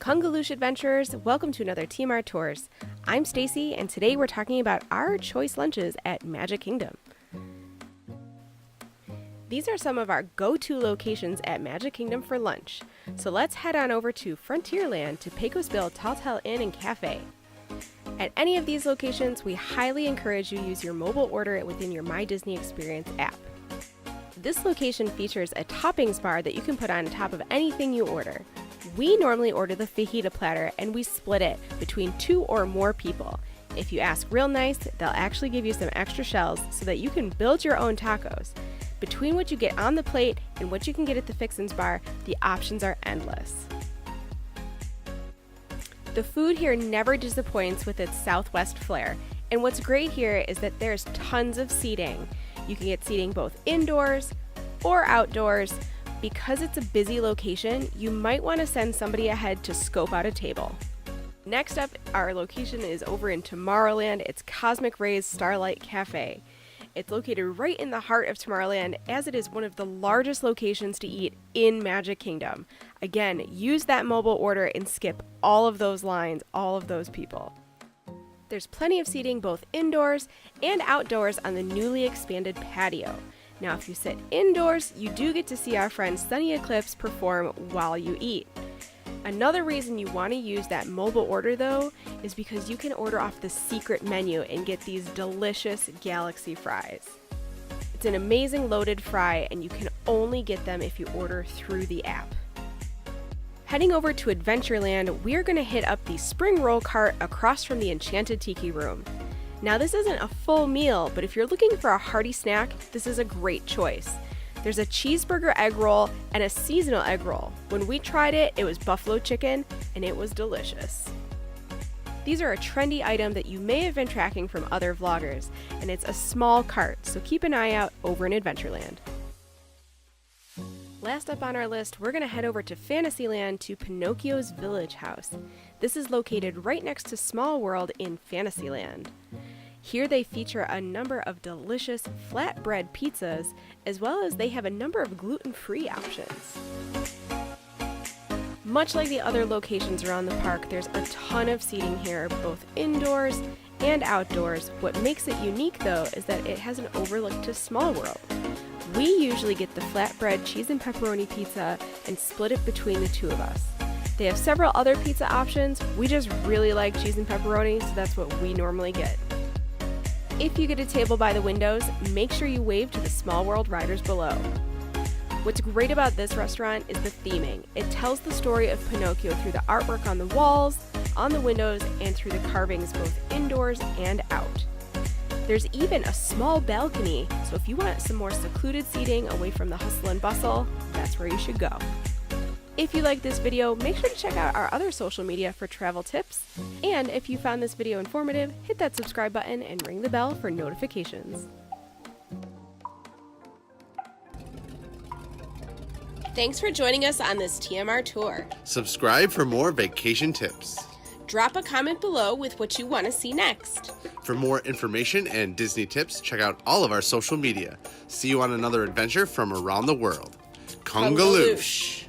Kungaloosh Adventurers, welcome to another TMR Tours. I'm Stacy, and today we're talking about our choice lunches at Magic Kingdom. These are some of our go-to locations at Magic Kingdom for lunch. So let's head on over to Frontierland to Pecos Bill Tall Inn and Cafe. At any of these locations, we highly encourage you to use your mobile order within your My Disney Experience app. This location features a toppings bar that you can put on top of anything you order. We normally order the fajita platter and we split it between 2 or more people. If you ask real nice, they'll actually give you some extra shells so that you can build your own tacos. Between what you get on the plate and what you can get at the Fixins bar, the options are endless. The food here never disappoints with its Southwest flair, and what's great here is that there's tons of seating. You can get seating both indoors or outdoors. Because it's a busy location, you might want to send somebody ahead to scope out a table. Next up, our location is over in Tomorrowland. It's Cosmic Rays Starlight Cafe. It's located right in the heart of Tomorrowland, as it is one of the largest locations to eat in Magic Kingdom. Again, use that mobile order and skip all of those lines, all of those people. There's plenty of seating both indoors and outdoors on the newly expanded patio. Now, if you sit indoors, you do get to see our friend Sunny Eclipse perform while you eat. Another reason you want to use that mobile order, though, is because you can order off the secret menu and get these delicious Galaxy fries. It's an amazing loaded fry, and you can only get them if you order through the app. Heading over to Adventureland, we're going to hit up the spring roll cart across from the Enchanted Tiki Room. Now, this isn't a full meal, but if you're looking for a hearty snack, this is a great choice. There's a cheeseburger egg roll and a seasonal egg roll. When we tried it, it was buffalo chicken, and it was delicious. These are a trendy item that you may have been tracking from other vloggers, and it's a small cart, so keep an eye out over in Adventureland. Last up on our list, we're going to head over to Fantasyland to Pinocchio's Village House. This is located right next to Small World in Fantasyland. Here they feature a number of delicious flatbread pizzas, as well as they have a number of gluten-free options. Much like the other locations around the park, there's a ton of seating here, both indoors and outdoors. What makes it unique, though, is that it has an overlook to Small World. We usually get the flatbread cheese and pepperoni pizza and split it between the two of us. They have several other pizza options. We just really like cheese and pepperoni, so that's what we normally get. If you get a table by the windows, make sure you wave to the Small World riders below. What's great about this restaurant is the theming. It tells the story of Pinocchio through the artwork on the walls, on the windows, and through the carvings both indoors and out. There's even a small balcony, so if you want some more secluded seating away from the hustle and bustle, that's where you should go. If you like this video, make sure to check out our other social media for travel tips. And if you found this video informative, hit that subscribe button and ring the bell for notifications. Thanks for joining us on this TMR tour. Subscribe for more vacation tips. Drop a comment below with what you want to see next. For more information and Disney tips, check out all of our social media. See you on another adventure from around the world. Kungaloosh!